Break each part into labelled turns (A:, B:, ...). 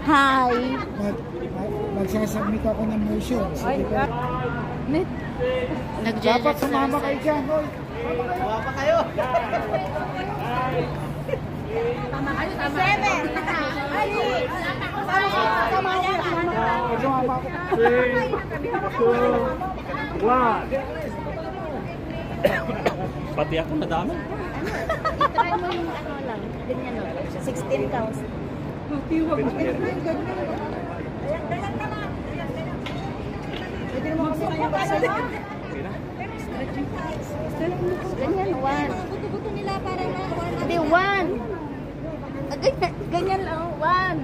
A: Hi!
B: Magsasubmit ako ng motion. Sige ka. Dapat sumama kayo dyan, hoy.
C: Sumama kayo.
A: Tama kayo, tama. 7. Tama yan.
B: Sumama ako.
C: 3, 2, 1. Pati ako nadami.
A: I-try mo yung ano lang. Ganyan o. 16 counts.
B: Tiwag mo.
A: Pwede naman kasi kanya baksayo. Ganyan, 1. Buto-buto nila para na 1. Hindi, 1. Ganyan lang, 1.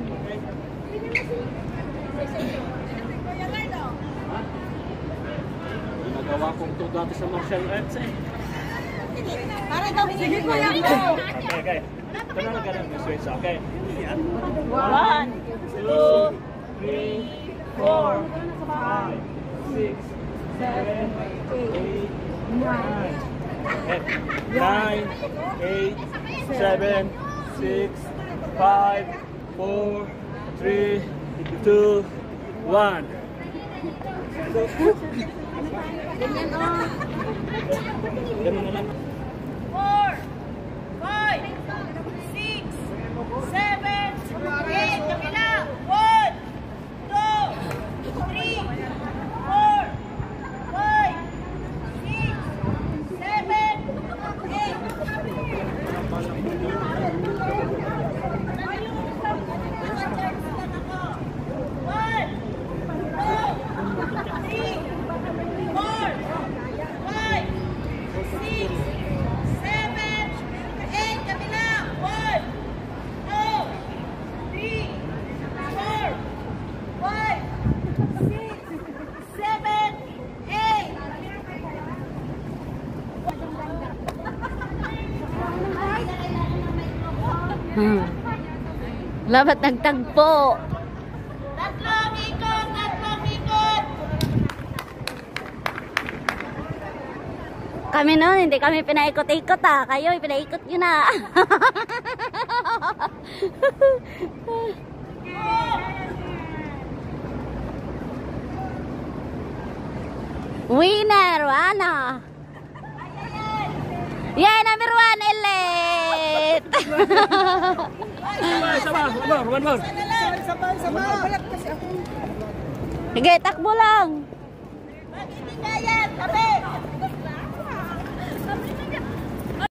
C: Ginagawa kong to dati sa martial arts eh.
A: Para daw, sige ko lang ko.
C: Okay. Ito na nagkaroon ng switch, okay?
A: 1, 2, 3, 4,
C: 5, 6, 7, 8, 9, 8, 7, 6, 5, 4, 3, 2, 1.
A: ganyan o.
C: Ganun na lang.
D: 4, 5, 6, 7, 8, kabila, 1, 2, 3, 4, 5, 6, 7,
A: Labat nagtagpo.
D: tatlong ikot, tatlong ikot.
A: Kami noon, hindi kami pinaikot-ikot ah. Kayo, pinaikot nyo na. Winner, Wana. Yeah, number 1, elite.
C: Sama, one more.
A: Sige, takbo lang.
D: Pag hindi kaya, tabi.